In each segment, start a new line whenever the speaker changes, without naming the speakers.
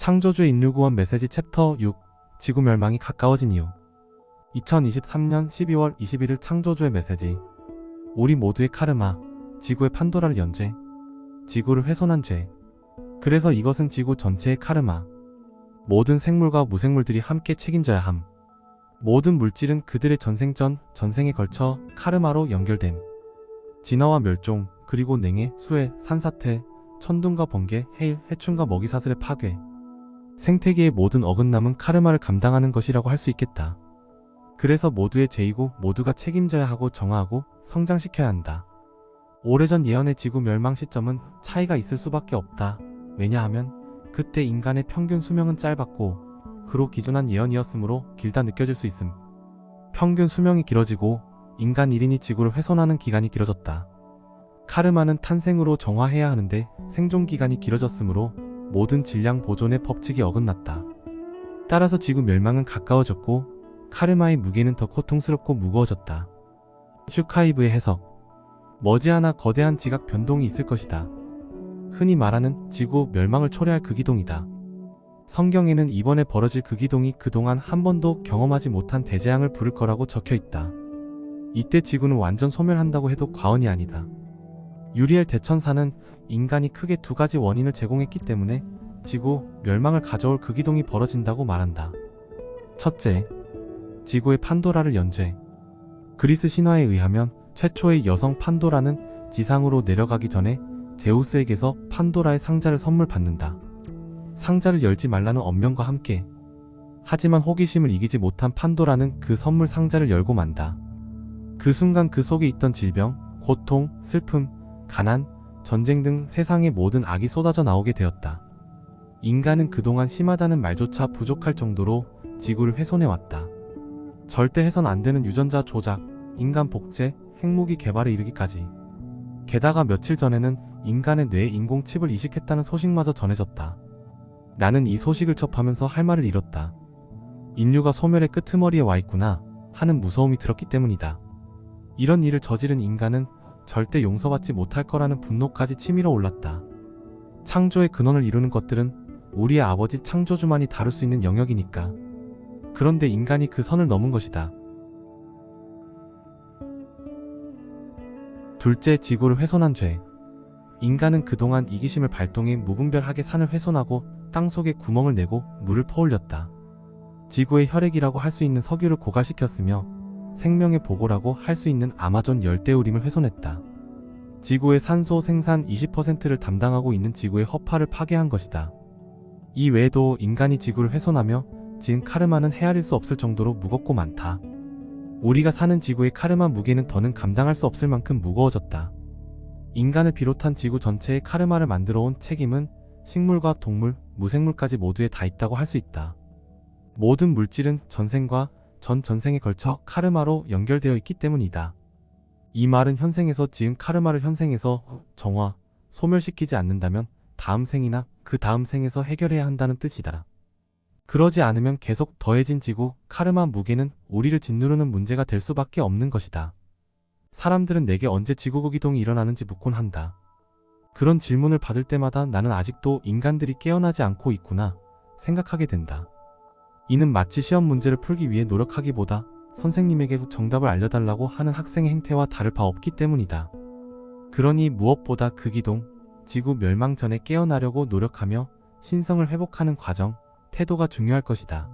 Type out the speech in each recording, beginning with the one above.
창조주의 인류구원 메시지 챕터 6 지구 멸망이 가까워진 이유 2023년 12월 21일 창조주의 메시지 우리 모두의 카르마, 지구의 판도라를 연 죄, 지구를 훼손한 죄. 그래서 이것은 지구 전체의 카르마. 모든 생물과 무생물들이 함께 책임져야 함. 모든 물질은 그들의 전생에 걸쳐 카르마로 연결됨. 진화와 멸종, 그리고 냉해, 수해, 산사태, 천둥과 번개, 해일, 해충과 먹이사슬의 파괴. 생태계의 모든 어긋남은 카르마를 감당하는 것이라고 할 수 있겠다. 그래서 모두의 죄이고 모두가 책임져야 하고 정화하고 성장시켜야 한다. 오래전 예언의 지구 멸망 시점은 차이가 있을 수밖에 없다. 왜냐하면 그때 인간의 평균 수명은 짧았고 그로 기존한 예언이었으므로 길다 느껴질 수 있음. 평균 수명이 길어지고 인간 1인이 지구를 훼손하는 기간이 길어졌다. 카르마는 탄생으로 정화해야 하는데 생존기간이 길어졌으므로 모든 질량 보존의 법칙이 어긋났다. 따라서 지구 멸망은 가까워졌고 카르마의 무게는 더 고통스럽고 무거워졌다. 슈카이브의 해석. 머지않아 거대한 지각 변동이 있을 것이다. 흔히 말하는 지구 멸망을 초래할 그 기동이다. 성경에는 이번에 벌어질 그 기동이 그동안 한 번도 경험하지 못한 대재앙을 부를 거라고 적혀 있다. 이때 지구는 완전 소멸한다고 해도 과언이 아니다. 유리엘 대천사는 인간이 크게 두 가지 원인을 제공했기 때문에 지구 멸망을 가져올 그 기동이 벌어진다고 말한다. 첫째, 지구의 판도라를 연 죄. 그리스 신화에 의하면 최초의 여성 판도라는 지상으로 내려가기 전에 제우스에게서 판도라의 상자를 선물 받는다. 상자를 열지 말라는 엄명과 함께. 하지만 호기심을 이기지 못한 판도라는 그 선물 상자를 열고 만다. 그 순간 그 속에 있던 질병, 고통, 슬픔, 가난, 전쟁 등 세상의 모든 악이 쏟아져 나오게 되었다. 인간은 그동안 심하다는 말조차 부족할 정도로 지구를 훼손해왔다. 절대 해선 안 되는 유전자 조작, 인간 복제, 핵무기 개발에 이르기까지. 게다가 며칠 전에는 인간의 뇌에 인공칩을 이식했다는 소식마저 전해졌다. 나는 이 소식을 접하면서 할 말을 잃었다. 인류가 소멸의 끄트머리에 와 있구나 하는 무서움이 들었기 때문이다. 이런 일을 저지른 인간은 절대 용서받지 못할 거라는 분노까지 치밀어 올랐다. 창조의 근원을 이루는 것들은 우리의 아버지 창조주만이 다룰 수 있는 영역이니까. 그런데 인간이 그 선을 넘은 것이다. 둘째, 지구를 훼손한 죄. 인간은 그동안 이기심을 발동해 무분별하게 산을 훼손하고 땅속에 구멍을 내고 물을 퍼올렸다. 지구의 혈액이라고 할 수 있는 석유를 고갈시켰으며 생명의 보고라고 할 수 있는 아마존 열대우림을 훼손했다. 지구의 산소 생산 20%를 담당하고 있는 지구의 허파를 파괴한 것이다. 이 외에도 인간이 지구를 훼손하며 지은 카르마는 헤아릴 수 없을 정도로 무겁고 많다. 우리가 사는 지구의 카르마 무게는 더는 감당할 수 없을 만큼 무거워졌다. 인간을 비롯한 지구 전체의 카르마를 만들어 온 책임은 식물과 동물, 무생물까지 모두에 다 있다고 할 수 있다. 모든 물질은 전생과 전전생에 걸쳐 카르마로 연결되어 있기 때문이다. 이 말은 현생에서 지은 카르마를 현생에서 정화, 소멸시키지 않는다면 다음 생이나 그 다음 생에서 해결해야 한다는 뜻이다. 그러지 않으면 계속 더해진 지구, 카르마 무게는 우리를 짓누르는 문제가 될 수밖에 없는 것이다. 사람들은 내게 언제 지구 기동이 일어나는지 묻곤 한다. 그런 질문을 받을 때마다 나는 아직도 인간들이 깨어나지 않고 있구나 생각하게 된다. 이는 마치 시험 문제를 풀기 위해 노력하기보다 선생님에게 정답을 알려달라고 하는 학생의 행태와 다를 바 없기 때문이다. 그러니 무엇보다 그 기동, 지구 멸망 전에 깨어나려고 노력하며 신성을 회복하는 과정, 태도가 중요할 것이다.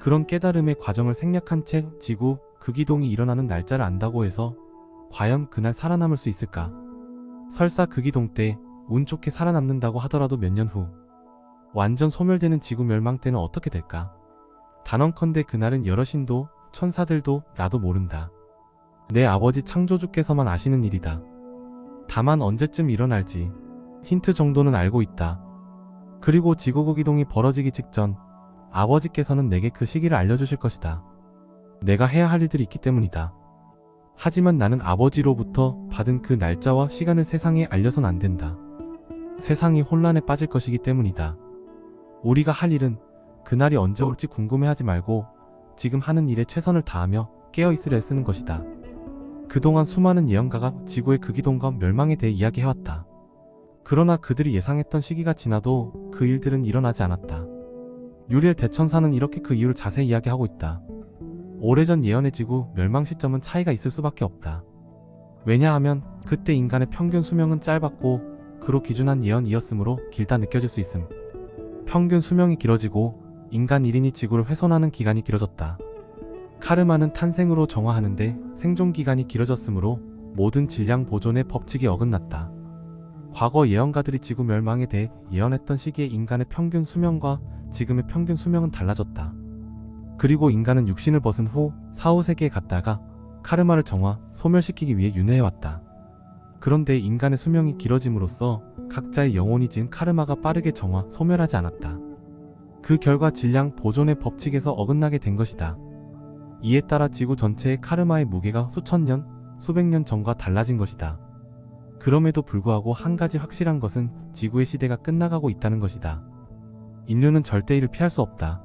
그런 깨달음의 과정을 생략한 채 지구 그 기동이 일어나는 날짜를 안다고 해서 과연 그날 살아남을 수 있을까? 설사 그 기동 때 운 좋게 살아남는다고 하더라도 몇 년 후 완전 소멸되는 지구 멸망 때는 어떻게 될까? 단언컨대 그날은 여러 신도, 천사들도 나도 모른다. 내 아버지 창조주께서만 아시는 일이다. 다만 언제쯤 일어날지 힌트 정도는 알고 있다. 그리고 지구 기동이 벌어지기 직전 아버지께서는 내게 그 시기를 알려주실 것이다. 내가 해야 할 일들이 있기 때문이다. 하지만 나는 아버지로부터 받은 그 날짜와 시간을 세상에 알려선 안 된다. 세상이 혼란에 빠질 것이기 때문이다. 우리가 할 일은 그날이 언제 올지 궁금해하지 말고 지금 하는 일에 최선을 다하며 깨어있으려 애쓰는 것이다. 그동안 수많은 예언가가 지구의 그 기동과 멸망에 대해 이야기해왔다. 그러나 그들이 예상했던 시기가 지나도 그 일들은 일어나지 않았다. 유리엘 대천사는 이렇게 그 이유를 자세히 이야기하고 있다. 오래전 예언의 지구 멸망 시점은 차이가 있을 수밖에 없다. 왜냐하면 그때 인간의 평균 수명은 짧았고 그로 기준한 예언이었으므로 길다 느껴질 수 있음. 평균 수명이 길어지고 인간 1인이 지구를 훼손하는 기간이 길어졌다. 카르마는 탄생으로 정화하는데 생존 기간이 길어졌으므로 모든 질량 보존의 법칙이 어긋났다. 과거 예언가들이 지구 멸망에 대해 예언했던 시기의 인간의 평균 수명과 지금의 평균 수명은 달라졌다. 그리고 인간은 육신을 벗은 후 사후 세계에 갔다가 카르마를 정화, 소멸시키기 위해 윤회해왔다. 그런데 인간의 수명이 길어짐으로써 각자의 영혼이 지은 카르마가 빠르게 정화, 소멸하지 않았다. 그 결과 질량 보존의 법칙에서 어긋나게 된 것이다. 이에 따라 지구 전체의 카르마의 무게가 수천 년, 수백 년 전과 달라진 것이다. 그럼에도 불구하고 한 가지 확실한 것은 지구의 시대가 끝나가고 있다는 것이다. 인류는 절대 이를 피할 수 없다.